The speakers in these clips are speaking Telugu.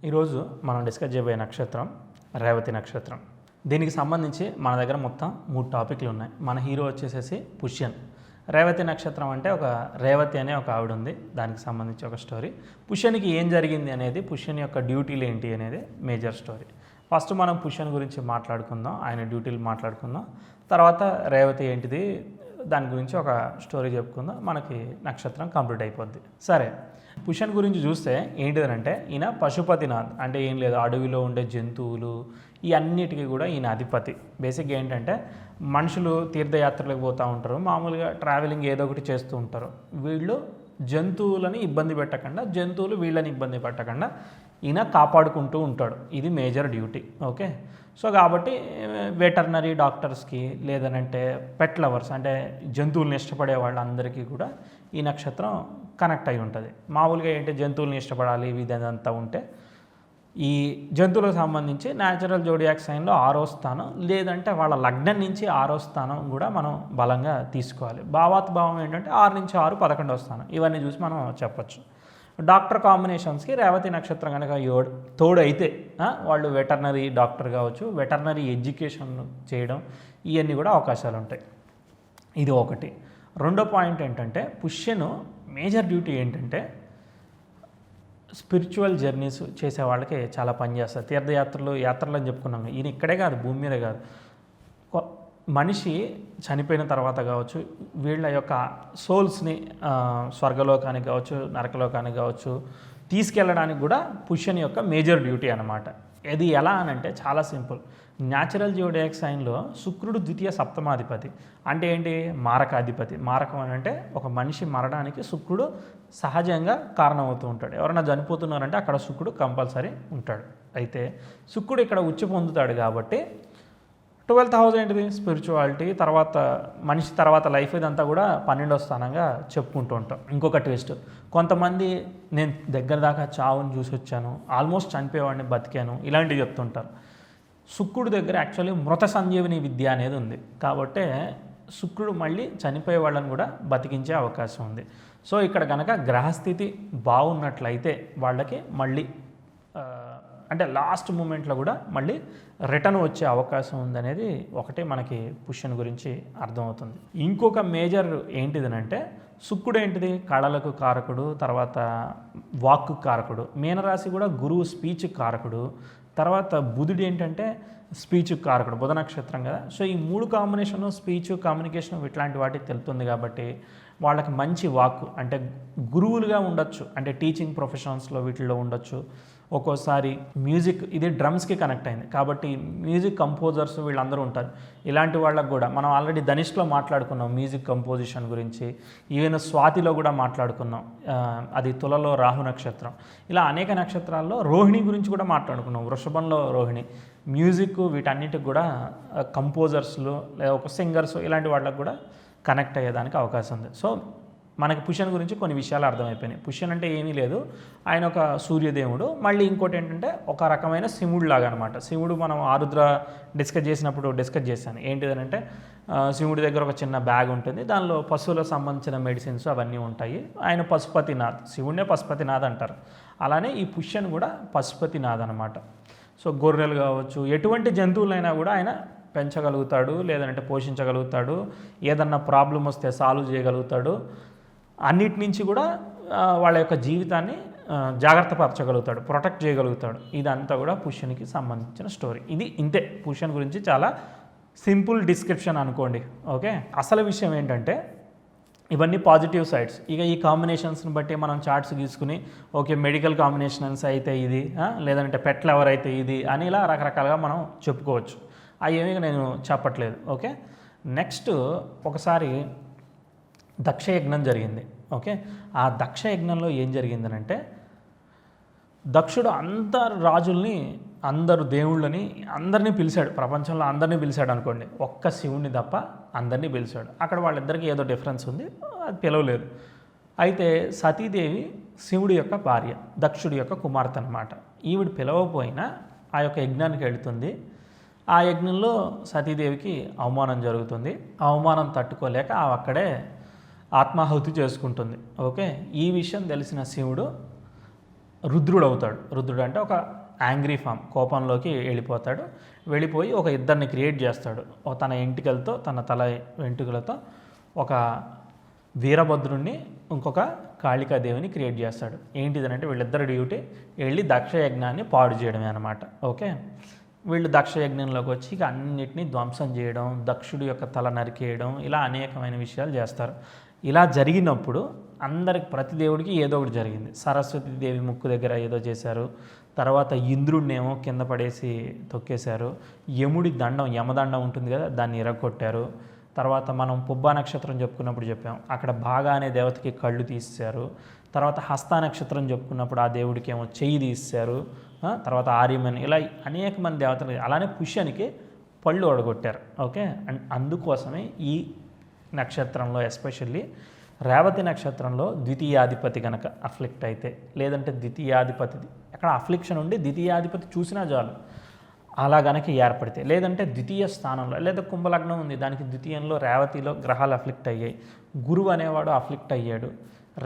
ఈరోజు మనం డిస్కస్ చేయబోయే నక్షత్రం రేవతి నక్షత్రం. దీనికి సంబంధించి మన దగ్గర మొత్తం 3 టాపిక్లు ఉన్నాయి. మన హీరో వచ్చేసేసి పుష్యన్. రేవతి నక్షత్రం అంటే ఒక రేవతి అనే ఒక ఆవిడ ఉంది, దానికి సంబంధించి ఒక స్టోరీ. పుష్యన్కి ఏం జరిగింది అనేది, పుష్యన్ యొక్క డ్యూటీలు ఏంటి అనేది మేజర్ స్టోరీ. ఫస్ట్ మనం పుష్యన్ గురించి మాట్లాడుకుందాం, ఆయన డ్యూటీలు మాట్లాడుకుందాం. తర్వాత రేవతి ఏంటిది దాని గురించి ఒక స్టోరీ చెప్పుకుందాం, మనకి నక్షత్రం కంప్లీట్ అయిపోద్ది. సరే, పుష్యన్ గురించి చూస్తే ఏంటిదనంటే ఈయన పశుపతినాథ్, అంటే ఏం లేదు అడవిలో ఉండే జంతువులు ఈ అన్నిటికీ కూడా ఈయన అధిపతి. బేసిక్గా ఏంటంటే మనుషులు తీర్థయాత్రలకు పోతూ ఉంటారు, మామూలుగా ట్రావెలింగ్ ఏదో ఒకటి చేస్తూ ఉంటారు. వీళ్ళు జంతువులని ఇబ్బంది పెట్టకుండా, జంతువులు వీళ్ళని ఇబ్బంది పెట్టకుండా ఈయన కాపాడుకుంటూ ఉంటాడు. ఇది మేజర్ డ్యూటీ. ఓకే, సో కాబట్టి వెటర్నరీ డాక్టర్స్కి లేదనంటే పెట్ లవర్స్ అంటే జంతువులను ఇష్టపడే వాళ్ళందరికీ కూడా ఈ నక్షత్రం కనెక్ట్ అయి ఉంటుంది. మామూలుగా ఏంటి జంతువులను ఇష్టపడాలి ఇదంతా ఉంటే ఈ జంతువులకు సంబంధించి న్యాచురల్ జోడియాక్ సైన్లో 6వ స్థానం లేదంటే వాళ్ళ లగ్నం నుంచి 6వ స్థానం కూడా మనం బలంగా తీసుకోవాలి. భావాత్భావం ఏంటంటే 6 నుంచి 6 11వ స్థానం, ఇవన్నీ చూసి మనం చెప్పచ్చు. డాక్టర్ కాంబినేషన్స్కి రేవతి నక్షత్రం కనుక తోడు అయితే వాళ్ళు వెటర్నరీ డాక్టర్ కావచ్చు, వెటర్నరీ ఎడ్యుకేషన్ చేయడం ఇవన్నీ కూడా అవకాశాలు ఉంటాయి. ఇది ఒకటి. రెండో పాయింట్ ఏంటంటే పుష్యను మేజర్ డ్యూటీ ఏంటంటే స్పిరిచువల్ జర్నీస్ చేసే వాళ్ళకి చాలా పనిచేస్తారు. తీర్థయాత్రలు అని చెప్పుకున్నాం. ఈయన ఇక్కడే కాదు, భూమి మీదే కాదు, మనిషి చనిపోయిన తర్వాత కావచ్చు వీళ్ళ యొక్క సోల్స్ని స్వర్గలోకానికి కావచ్చు నరకలోకానికి కావచ్చు తీసుకెళ్ళడానికి కూడా పుష్యన్ యొక్క మేజర్ డ్యూటీ అన్నమాట. ఇది ఎలా అనంటే చాలా సింపుల్. న్యాచురల్ జియోడియాక్ సైన్లో శుక్రుడు ద్వితీయ సప్తమాధిపతి, అంటే ఏంటి మారకాధిపతి. మారకం అని అంటే ఒక మనిషి మరణానికి శుక్రుడు సహజంగా కారణమవుతూ ఉంటాడు. ఎవరైనా చనిపోతున్నారంటే అక్కడ శుక్రుడు కంపల్సరీ ఉంటాడు. అయితే శుక్రుడు ఇక్కడ ఉచ్చి పొందుతాడు కాబట్టి 12th హౌస్ ఏంటిది స్పిరిచువాలిటీ, తర్వాత మనిషి తర్వాత లైఫ్ ఇదంతా కూడా 12వ స్థానంగా చెప్పుకుంటూ ఉంటాం. ఇంకొక ట్విస్ట్, కొంతమంది నేను దగ్గర దాకా చావుని చూసి వచ్చాను, ఆల్మోస్ట్ చనిపోయేవాడిని బతికాను ఇలాంటివి చెప్తుంటారు. శుక్రుడు దగ్గర యాక్చువల్లీ మృత సంజీవిని విద్య అనేది ఉంది కాబట్టి శుక్రుడు మళ్ళీ చనిపోయే వాళ్ళని కూడా బతికించే అవకాశం ఉంది. సో ఇక్కడ కనుక గ్రహస్థితి బాగున్నట్లయితే వాళ్ళకి మళ్ళీ అంటే లాస్ట్ మూమెంట్లో కూడా మళ్ళీ రిటర్న్ వచ్చే అవకాశం ఉందనేది ఒకటి మనకి పుష్యన్ గురించి అర్థమవుతుంది. ఇంకొక మేజర్ ఏంటిదనంటే శుక్రుడు ఏంటిది కళలకు కారకుడు, తర్వాత వాక్కు కారకుడు. మీనరాశి కూడా గురువు స్పీచ్ కారకుడు, తర్వాత బుధుడు ఏంటంటే స్పీచ్ కారకుడు, బుధ నక్షత్రం కదా. సో ఈ 3 కాంబినేషన్ స్పీచ్ కమ్యూనికేషన్ ఇట్లాంటి వాటికి తెలుస్తుంది కాబట్టి వాళ్ళకి మంచి వాక్కు అంటే గురువులుగా ఉండొచ్చు, అంటే టీచింగ్ ప్రొఫెషన్స్లో వీటిల్లో ఉండొచ్చు. ఒక్కోసారి మ్యూజిక్, ఇది డ్రమ్స్కి కనెక్ట్ అయింది కాబట్టి మ్యూజిక్ కంపోజర్స్ వీళ్ళందరూ ఉంటారు. ఇలాంటి వాళ్ళకు కూడా మనం ఆల్రెడీ ధనిష్లో మాట్లాడుకున్నాం మ్యూజిక్ కంపోజిషన్ గురించి, ఈవెన్ స్వాతిలో కూడా మాట్లాడుకున్నాం, అది తులలో రాహు నక్షత్రం. ఇలా అనేక నక్షత్రాల్లో రోహిణి గురించి కూడా మాట్లాడుకున్నాం, వృషభంలో రోహిణి. మ్యూజిక్ వీటన్నిటికి కూడా కంపోజర్స్లు లేదా ఒక సింగర్స్ ఇలాంటి వాళ్ళకు కూడా కనెక్ట్ అయ్యేదానికి అవకాశం ఉంది. సో మనకి పుష్యన్ గురించి కొన్ని విషయాలు అర్థమైపోయినాయి. పుష్యన్ అంటే ఏమీ లేదు, ఆయన ఒక సూర్యదేవుడు. మళ్ళీ ఇంకోటి ఏంటంటే ఒక రకమైన శివుడు లాగా అనమాట. శివుడు మనం ఆరుద్ర డిస్కస్ చేశాను. ఏంటిదనంటే శివుడి దగ్గర ఒక చిన్న బ్యాగ్ ఉంటుంది, దానిలో పశువులకు సంబంధించిన మెడిసిన్స్ అవన్నీ ఉంటాయి. ఆయన పశుపతినాథ్, శివుడినే పశుపతినాథ్ అంటారు. అలానే ఈ పుష్యన్ కూడా పశుపతినాథ్ అనమాట. సో గొర్రెలు కావచ్చు ఎటువంటి జంతువులైనా కూడా ఆయన పెంచగలుగుతాడు, లేదంటే పోషించగలుగుతాడు, ఏదన్నా ప్రాబ్లం వస్తే సాల్వ్ చేయగలుగుతాడు, అన్నిటి నుంచి కూడా వాళ్ళ యొక్క జీవితాన్ని జాగ్రత్త పరచగలుగుతాడు, ప్రొటెక్ట్ చేయగలుగుతాడు. ఇదంతా కూడా పుష్యన్కి సంబంధించిన స్టోరీ. ఇది ఇంతే పుష్యన్ గురించి చాలా సింపుల్ డిస్క్రిప్షన్ అనుకోండి. ఓకే, అసలు విషయం ఏంటంటే ఇవన్నీ పాజిటివ్ సైడ్స్. ఇక ఈ కాంబినేషన్స్ని బట్టి మనం చార్ట్స్ గీసుకుని ఓకే మెడికల్ కాంబినేషన్స్ అయితే ఇది, లేదంటే పెట్ లవర్ అయితే ఇది అని ఇలా రకరకాలుగా మనం చెప్పుకోవచ్చు. అవేమీ నేను చెప్పట్లేదు. ఓకే, నెక్స్ట్ ఒకసారి దక్షయజ్ఞం జరిగింది. ఓకే, ఆ దక్షయజ్ఞంలో ఏం జరిగిందనంటే దక్షుడు అందరు రాజుల్ని, అందరు దేవుళ్ళని అందరినీ పిలిచాడు, ప్రపంచంలో అందరినీ పిలిచాడు అనుకోండి, ఒక్క శివుణ్ణి తప్ప అందరినీ పిలిచాడు. అక్కడ వాళ్ళిద్దరికీ ఏదో డిఫరెన్స్ ఉంది, అది పిలవలేదు. అయితే సతీదేవి శివుడి యొక్క భార్య, దక్షుడి యొక్క కుమార్తె అనమాట. ఈవిడ పిలవపోయినా ఆ యొక్క యజ్ఞానికి వెళుతుంది. ఆ యజ్ఞంలో సతీదేవికి అవమానం జరుగుతుంది. అవమానం తట్టుకోలేక అక్కడే ఆత్మాహుతి చేసుకుంటుంది. ఓకే, ఈ విషయం తెలిసిన శివుడు రుద్రుడు అవుతాడు. రుద్రుడు అంటే ఒక యాంగ్రీ ఫామ్, కోపంలోకి వెళ్ళిపోతాడు. వెళ్ళిపోయి ఒక ఇద్దరిని క్రియేట్ చేస్తాడు. తన ఎంటికలతో, తన తల వెంట్రుకలతో ఒక వీరభద్రుణ్ణి, ఇంకొక కాళికాదేవిని క్రియేట్ చేస్తాడు. ఏంటిదనంటే వీళ్ళిద్దరు డ్యూటీ వెళ్ళి దక్షయజ్ఞాన్ని పాడు చేయడమే అనమాట. ఓకే, వీళ్ళు దక్షయజ్ఞంలోకి వచ్చి ఇక అన్నిటినీ ధ్వంసం చేయడం, దక్షుడి యొక్క తల నరికేయడం, ఇలా అనేకమైన విషయాలు చేస్తారు. ఇలా జరిగినప్పుడు అందరికి, ప్రతి దేవుడికి ఏదో ఒకటి జరిగింది. సరస్వతీదేవి ముక్కు దగ్గర ఏదో చేశారు, తర్వాత ఇంద్రుడినేమో కింద పడేసి తొక్కేశారు, యముడి దండం, యమదండం ఉంటుంది కదా, దాన్ని ఇరగొట్టారు. తర్వాత మనం పుబ్బా నక్షత్రం చెప్పుకున్నప్పుడు చెప్పాం, అక్కడ బాగా అనే దేవతకి కళ్ళు తీశారు. తర్వాత హస్త నక్షత్రం చెప్పుకున్నప్పుడు ఆ దేవుడికి ఏమో చెయ్యి తీశారు. తర్వాత ఆర్యమని, ఇలా అనేక మంది దేవతలు. అలానే పుష్యానికి పళ్ళు ఒడగొట్టారు. ఓకే, అండ్ అందుకోసమే ఈ నక్షత్రంలో, ఎస్పెషల్లీ రేవతి నక్షత్రంలో ద్వితీయాధిపతి కనుక అఫ్లిక్ట్ అయితే, లేదంటే ద్వితీయాధిపతి అక్కడ అఫ్లిక్షన్ ఉండి ద్వితీయాధిపతి చూసినా చాలు, అలా గనక ఏర్పడితే, లేదంటే ద్వితీయ స్థానంలో, లేదా కుంభలగ్నం ఉంది, దానికి ద్వితీయంలో రేవతిలో గ్రహాలు అఫ్లిక్ట్ అయ్యాయి, గురువు అనేవాడు అఫ్లిక్ట్ అయ్యాడు,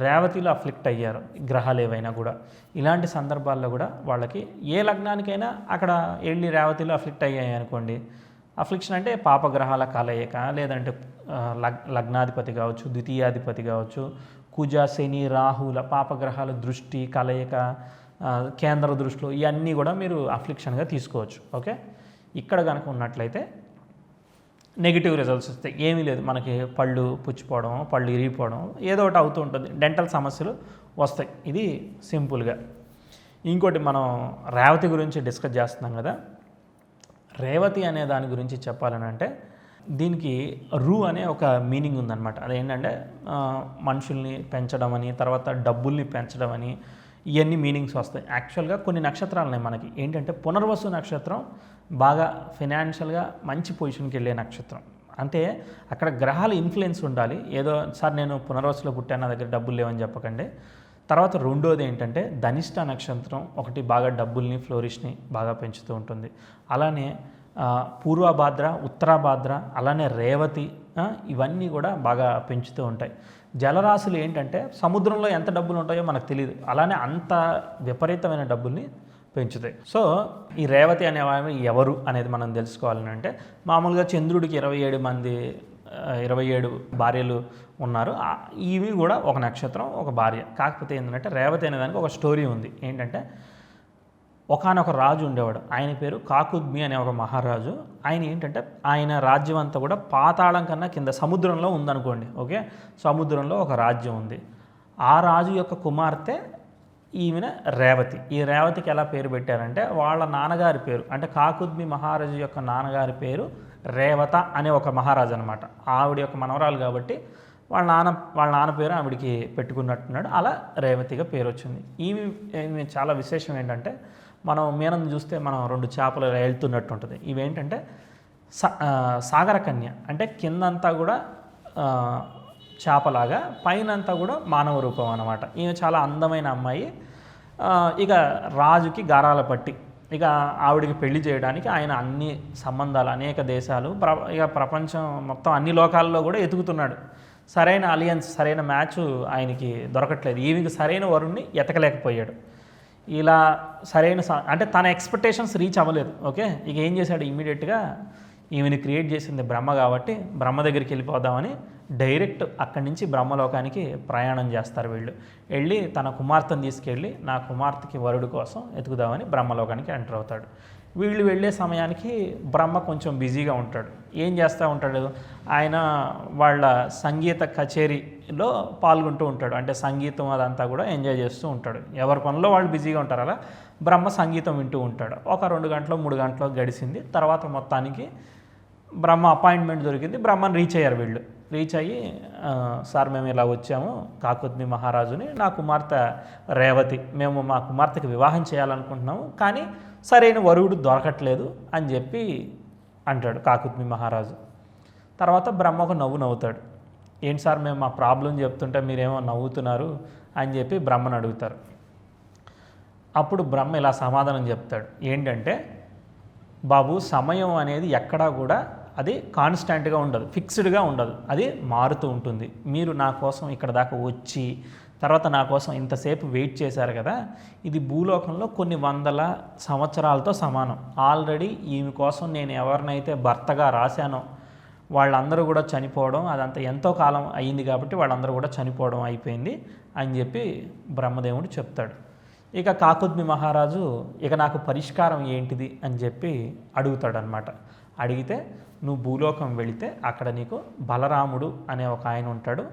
రేవతిలో అఫ్లిక్ట్ అయ్యారు గ్రహాలు ఏవైనా కూడా, ఇలాంటి సందర్భాల్లో కూడా వాళ్ళకి ఏ లగ్నానికైనా అక్కడ వెళ్ళి రేవతిలో అఫ్లిక్ట్ అయ్యాయి అనుకోండి. అఫ్లిక్షన్ అంటే పాపగ్రహాల కలయిక, లేదంటే లగ్నాధిపతి కావచ్చు, ద్వితీయాధిపతి కావచ్చు, కుజ, శని, రాహుల పాపగ్రహాల దృష్టి, కలయిక, కేంద్ర దృష్టిలో, ఇవన్నీ కూడా మీరు అఫ్లిక్షన్గా తీసుకోవచ్చు. ఓకే, ఇక్కడ కనుక ఉన్నట్లయితే నెగిటివ్ రిజల్ట్స్ వస్తాయి. ఏమీ లేదు, మనకి పళ్ళు పుచ్చిపోవడం, పళ్ళు ఇరిగిపోవడం, ఏదో ఒకటి అవుతూ ఉంటుంది, డెంటల్ సమస్యలు వస్తాయి. ఇది సింపుల్గా. ఇంకోటి, మనం రేవతి గురించి డిస్కస్ చేస్తున్నాం కదా, రేవతి అనే దాని గురించి చెప్పాలని అంటే దీనికి రు అనే ఒక మీనింగ్ ఉందన్నమాట. అదేంటంటే మనుషుల్ని పెంచడం అని, తర్వాత డబ్బుల్ని పెంచడం అని, ఇవన్నీ మీనింగ్స్ వస్తాయి. యాక్చువల్గా కొన్ని నక్షత్రాలున్నాయి మనకి. ఏంటంటే పునర్వసు నక్షత్రం బాగా ఫినాన్షియల్గా మంచి పొజిషన్కి వెళ్ళే నక్షత్రం. అంటే అక్కడ గ్రహాల ఇన్ఫ్లుయెన్స్ ఉండాలి. ఏదో సార్ నేను పునర్వసులో పుట్టాను, నా దగ్గర డబ్బులు లేవని చెప్పకండి. తర్వాత రెండోది ఏంటంటే ధనిష్ట నక్షత్రం ఒకటి బాగా డబ్బుల్ని, ఫ్లోరిష్ని బాగా పెంచుతూ ఉంటుంది. అలానే పూర్వభాద్ర, ఉత్తరాభాద్ర, అలానే రేవతి, ఇవన్నీ కూడా బాగా పెంచుతూ ఉంటాయి. జలరాశులు ఏంటంటే సముద్రంలో ఎంత డబ్బులు ఉంటాయో మనకు తెలియదు, అలానే అంత విపరీతమైన డబ్బుల్ని పెంచుతాయి. సో ఈ రేవతి అనేవాళ్ళు ఎవరు అనేది మనం తెలుసుకోవాలని అంటే, మామూలుగా చంద్రుడికి 27 భార్యలు ఉన్నారు. ఇవి కూడా ఒక నక్షత్రం, ఒక భార్య. కాకపోతే ఏంటంటే రేవతి అనే దానికి ఒక స్టోరీ ఉంది. ఏంటంటే ఒకానొక రాజు ఉండేవాడు, ఆయన పేరు కాకుద్మి అనే ఒక మహారాజు. ఆయన ఏంటంటే ఆయన రాజ్యం అంతా కూడా పాతాళం కన్నా కింద సముద్రంలో ఉందనుకోండి. ఓకే, సముద్రంలో ఒక రాజ్యం ఉంది. ఆ రాజు యొక్క కుమార్తె ఈమెన రేవతి. ఈ రేవతికి ఎలా పేరు పెట్టారంటే వాళ్ళ నాన్నగారి పేరు, అంటే కాకుద్మి మహారాజు యొక్క నాన్నగారి పేరు రేవత అనే ఒక మహారాజు అనమాట. ఆవిడ యొక్క మనవరాలు కాబట్టి వాళ్ళ నాన్న పేరు ఆవిడికి పెట్టుకున్నట్టున్నాడు. అలా రేవతిగా పేరు వచ్చింది. ఈమె చాలా విశేషం ఏంటంటే, మనం మీనం చూస్తే మనం 2 చేపలు వెళ్తున్నట్టు ఉంటుంది. ఇవేంటంటే సాగర కన్య, అంటే కిందంతా కూడా చేపలాగా, పైనంతా కూడా మానవ రూపం అన్నమాట. ఈమె చాలా అందమైన అమ్మాయి. ఇక రాజుకి గారాల పట్టి, ఇక ఆవిడికి పెళ్లి చేయడానికి ఆయన అన్ని సంబంధాలు, అనేక దేశాలు, ఇక ప్రపంచం మొత్తం అన్ని లోకాల్లో కూడా ఎతుకుతున్నాడు. సరైన అలియన్స్, సరైన మ్యాచ్ ఆయనకి దొరకట్లేదు. ఈమెకి సరైన వరుణ్ణి ఎతకలేకపోయాడు. ఇలా సరైన అంటే తన ఎక్స్పెక్టేషన్స్ రీచ్ అవ్వలేదు. ఓకే, ఇక ఏం చేశాడు, ఇమ్మీడియట్గా ఈమెని క్రియేట్ చేసింది బ్రహ్మ కాబట్టి బ్రహ్మ దగ్గరికి వెళ్ళిపోదామని డైరెక్ట్ అక్కడి నుంచి బ్రహ్మలోకానికి ప్రయాణం చేస్తారు వీళ్ళు. వెళ్ళి తన కుమార్తెను తీసుకెళ్ళి నా కుమార్తెకి వరుడు కోసం ఎతుకుదామని బ్రహ్మలోకానికి ఎంటర్ అవుతాడు. వీళ్ళు వెళ్ళే సమయానికి బ్రహ్మ కొంచెం బిజీగా ఉంటాడు. ఏం చేస్తూ ఉంటాడు, ఆయన వాళ్ళ సంగీత కచేరీలో పాల్గొంటూ ఉంటాడు. అంటే సంగీతం అదంతా కూడా ఎంజాయ్ చేస్తూ ఉంటాడు. ఎవరి పనిలో వాళ్ళు బిజీగా ఉంటారు. అలా బ్రహ్మ సంగీతం వింటూ ఉంటాడు. ఒక 2 గంటలు 3 గంటలు గడిచింది. తర్వాత మొత్తానికి బ్రహ్మ అపాయింట్మెంట్ దొరికింది. బ్రహ్మను రీచ్ అయ్యారు వీళ్ళు. రీచ్ అయ్యి, సార్ మేము ఇలా వచ్చాము, కాకుద్మి మహారాజుని, నా కుమార్తె రేవతి, మేము మా కుమార్తెకి వివాహం చేయాలనుకుంటున్నాము, కానీ సరైన వరుడు దొరకట్లేదు అని చెప్పి అంటాడు కాకుద్మి మహారాజు. తర్వాత బ్రహ్మ ఒక నవ్వుతాడు. ఏంటి సార్ మేము మా ప్రాబ్లం చెప్తుంటే మీరేమో నవ్వుతున్నారు అని చెప్పి బ్రహ్మను అడుగుతారు. అప్పుడు బ్రహ్మ ఇలా సమాధానం చెప్తాడు. ఏంటంటే, బాబు సమయం అనేది ఎక్కడా కూడా అది కాన్స్టాంట్గా ఉండదు, ఫిక్స్డ్గా ఉండదు, అది మారుతూ ఉంటుంది. మీరు నా కోసం ఇక్కడ దాకా వచ్చి తర్వాత నా కోసం ఇంతసేపు వెయిట్ చేశారు కదా, ఇది భూలోకంలో కొన్ని వందల సంవత్సరాలతో సమానం. ఆల్రెడీ ఈమె కోసం నేను ఎవరినైతే భర్తగా రాశానో వాళ్ళందరూ కూడా చనిపోవడం, అదంతా ఎంతో కాలం అయ్యింది కాబట్టి వాళ్ళందరూ కూడా చనిపోవడం అయిపోయింది అని చెప్పి బ్రహ్మదేవుడు చెప్తాడు. ఇక కాకుద్మి మహారాజు ఇక నాకు పరిష్కారం ఏంటిది అని చెప్పి అడుగుతాడనమాట. అడిగితే నువ్వు భూలోకం వెళితే అక్కడ నీకు బలరాముడు అనే ఒక ఆయన ఉంటాడు,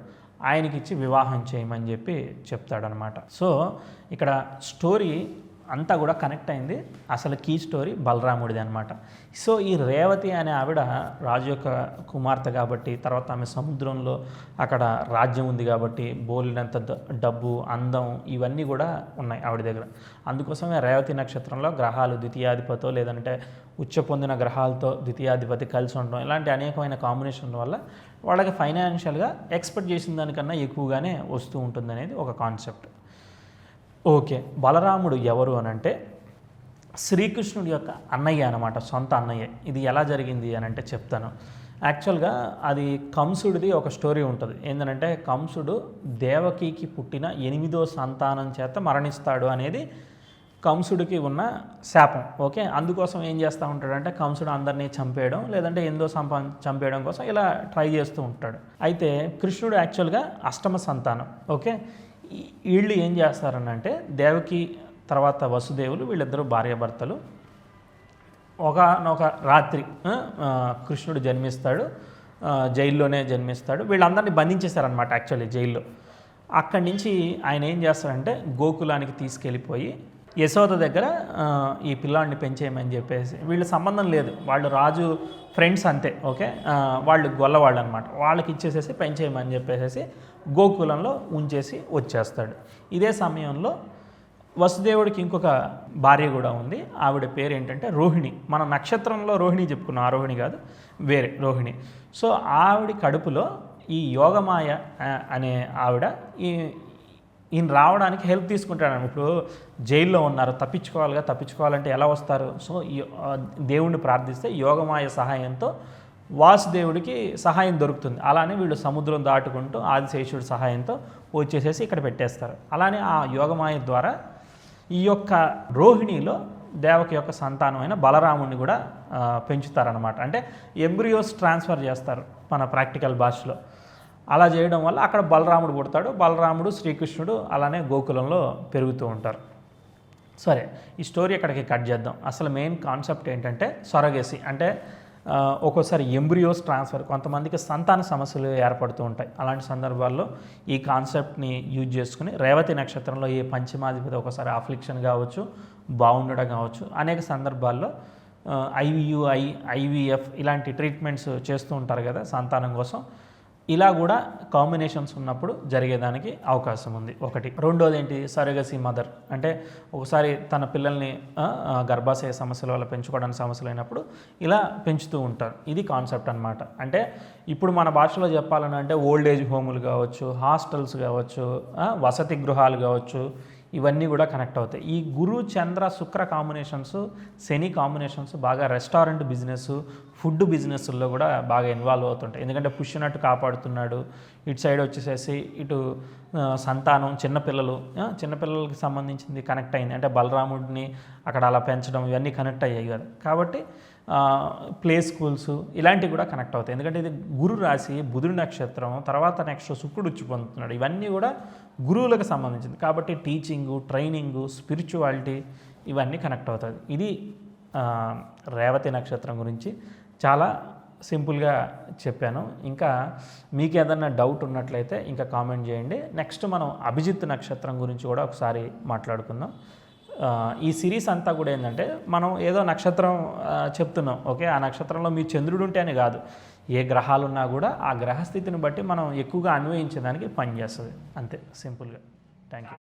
ఆయనకిచ్చి వివాహం చేయమని చెప్పి చెప్తాడనమాట. సో ఇక్కడ స్టోరీ అంతా కూడా కనెక్ట్ అయింది. అసలు కీ స్టోరీ బలరాముడిది అనమాట. సో ఈ రేవతి అనే ఆవిడ రాజు యొక్క కుమార్తె కాబట్టి, తర్వాత ఆమె సముద్రంలో అక్కడ రాజ్యం ఉంది కాబట్టి బోలినంత డబ్బు, అందం ఇవన్నీ కూడా ఉన్నాయి ఆవిడ దగ్గర. అందుకోసమే రేవతి నక్షత్రంలో గ్రహాలు ద్వితీయాధిపతో లేదంటే ఉచ్చ పొందిన గ్రహాలతో ద్వితీయాధిపతి కలిసి ఉండడం, ఇలాంటి అనేకమైన కాంబినేషన్ల వల్ల వాళ్ళకి ఫైనాన్షియల్గా ఎక్స్పెక్ట్ చేసిన దానికన్నా ఎక్కువగానే వస్తూ ఉంటుంది అనేది ఒక కాన్సెప్ట్. ఓకే, బలరాముడు ఎవరు అని అంటే శ్రీకృష్ణుడి యొక్క అన్నయ్య అనమాట, సొంత అన్నయ్య. ఇది ఎలా జరిగింది అని అంటే చెప్తాను. యాక్చువల్గా అది కంసుడిది ఒక స్టోరీ ఉంటుంది. ఏంటంటే కంసుడు దేవకికి పుట్టిన 8వ సంతానం చేత మరణిస్తాడు అనేది కంసుడికి ఉన్న శాపం. ఓకే, అందుకోసం ఏం చేస్తూ ఉంటాడంటే కంసుడు అందరినీ చంపేయడం లేదంటే చంపేయడం కోసం ఇలా ట్రై చేస్తూ ఉంటాడు. అయితే కృష్ణుడు యాక్చువల్గా అష్టమ సంతానం. ఓకే, వీళ్ళు ఏం చేస్తారనంటే దేవకి తర్వాత వసుదేవులు వీళ్ళిద్దరూ భార్యాభర్తలు. ఒకనొక రాత్రి కృష్ణుడు జన్మిస్తాడు, జైల్లోనే జన్మిస్తాడు. వీళ్ళందరినీ బంధించేశారనమాట యాక్చువల్లీ జైల్లో. అక్కడి నుంచి ఆయన ఏం చేస్తాడంటే గోకులానికి తీసుకెళ్ళిపోయి యశోద దగ్గర ఈ పిల్లాడిని పెంచేయమని చెప్పేసి, వీళ్ళ సంబంధం లేదు, వాళ్ళు రాజు ఫ్రెండ్స్ అంతే. ఓకే, వాళ్ళు గొల్లవాళ్ళు అనమాట, వాళ్ళకి ఇచ్చేసేసి పెంచేయమని చెప్పేసి గోకులంలో ఉంచేసి వచ్చేస్తాడు. ఇదే సమయంలో వసుదేవుడికి ఇంకొక భార్య కూడా ఉంది. ఆవిడ పేరు ఏంటంటే రోహిణి. మన నక్షత్రంలో రోహిణి చెప్పుకున్నాం, ఆ రోహిణి కాదు, వేరే రోహిణి. సో ఆవిడ కడుపులో ఈ యోగమాయ అనే ఆవిడ ఈయన రావడానికి హెల్ప్ తీసుకుంటాడు. ఇప్పుడు జైల్లో ఉన్నారు, తప్పించుకోవాలంటే ఎలా వస్తారు? సో దేవుణ్ణి ప్రార్థిస్తే యోగమాయ సహాయంతో వాసుదేవుడికి సహాయం దొరుకుతుంది. అలానే వీళ్ళు సముద్రం దాటుకుంటూ ఆదిశేషుడి సహాయంతో వచ్చేసేసి ఇక్కడ పెట్టేస్తారు. అలానే ఆ యోగమాయ ద్వారా ఈ యొక్క రోహిణిలో దేవకి యొక్క సంతానమైన బలరాముడిని కూడా పెంచుతారనమాట. అంటే ఎంబ్రియోస్ ట్రాన్స్ఫర్ చేస్తారు మన ప్రాక్టికల్ భాషలో. అలా చేయడం వల్ల అక్కడ బలరాముడు పుడతాడు. బలరాముడు శ్రీకృష్ణుడు అలానే గోకులంలో పెరుగుతూ ఉంటారు. సరే, ఈ స్టోరీ అక్కడికి కట్ చేద్దాం. అసలు మెయిన్ కాన్సెప్ట్ ఏంటంటే సొరగేసి. అంటే ఒక్కోసారి ఎంబ్రియోస్ ట్రాన్స్ఫర్, కొంతమందికి సంతాన సమస్యలు ఏర్పడుతూ ఉంటాయి. అలాంటి సందర్భాల్లో ఈ కాన్సెప్ట్ని యూజ్ చేసుకుని రేవతి నక్షత్రంలో ఏ పంచమాధిపతి ఒకసారి అఫ్లిక్షన్ కావచ్చు, బాగుండడం కావచ్చు, అనేక సందర్భాల్లో IVUI, IVF ఇలాంటి ట్రీట్మెంట్స్ చేస్తూ ఉంటారు కదా సంతానం కోసం. ఇలా కూడా కాంబినేషన్స్ ఉన్నప్పుడు జరిగేదానికి అవకాశం ఉంది ఒకటి. రెండోది ఏంటి, సరగసి మదర్. అంటే ఒకసారి తన పిల్లల్ని గర్భాశయ సమస్యల వల్ల పెంచుకోవడానికి సమస్యలు అయినప్పుడు ఇలా పెంచుతూ ఉంటారు. ఇది కాన్సెప్ట్ అనమాట. అంటే ఇప్పుడు మన భాషలో చెప్పాలని అంటే ఓల్డ్ ఏజ్ హోములు కావచ్చు, హాస్టల్స్ కావచ్చు, వసతి గృహాలు కావచ్చు, ఇవన్నీ కూడా కనెక్ట్ అవుతాయి. ఈ గురు చంద్ర శుక్ర కాంబినేషన్స్, శని కాంబినేషన్స్ బాగా రెస్టారెంట్ బిజినెస్, ఫుడ్ బిజినెస్లో కూడా బాగా ఇన్వాల్వ్ అవుతుంటాయి. ఎందుకంటే పుష్టినట్టు కాపాడుతున్నాడు. ఇటు సైడ్ వచ్చేసేసి ఇటు సంతానం, చిన్నపిల్లలకి సంబంధించింది కనెక్ట్ అయింది. అంటే బలరాముడిని అక్కడ అలా పెంచడం ఇవన్నీ కనెక్ట్ అయ్యాయి కదా. కాబట్టి ప్లే స్కూల్స్ ఇలాంటివి కూడా కనెక్ట్ అవుతాయి. ఎందుకంటే ఇది గురు రాశి, బుధుడి నక్షత్రం, తర్వాత నెక్స్ట్ శుక్రుడు వచ్చి పొందుతున్నాడు. ఇవన్నీ కూడా గురువులకు సంబంధించింది కాబట్టి టీచింగు, ట్రైనింగు, స్పిరిచువాలిటీ ఇవన్నీ కనెక్ట్ అవుతుంది. ఇది రేవతి నక్షత్రం గురించి చాలా సింపుల్గా చెప్పాను. ఇంకా మీకు ఏదన్నా డౌట్ ఉన్నట్లయితే ఇంకా కామెంట్ చేయండి. నెక్స్ట్ మనం అభిజిత్ నక్షత్రం గురించి కూడా ఒకసారి మాట్లాడుకుందాం. ఈ సిరీస్ అంతా కూడా ఏంటంటే మనం ఏదో నక్షత్రం చెప్తున్నాం. ఓకే, ఆ నక్షత్రంలో మీ చంద్రుడు ఉంటే అని కాదు, ఏ గ్రహాలు ఉన్నా కూడా ఆ గ్రహస్థితిని బట్టి మనం ఎక్కువగా అన్వయించడానికి పనిచేస్తుంది. అంతే సింపుల్గా. Thank you.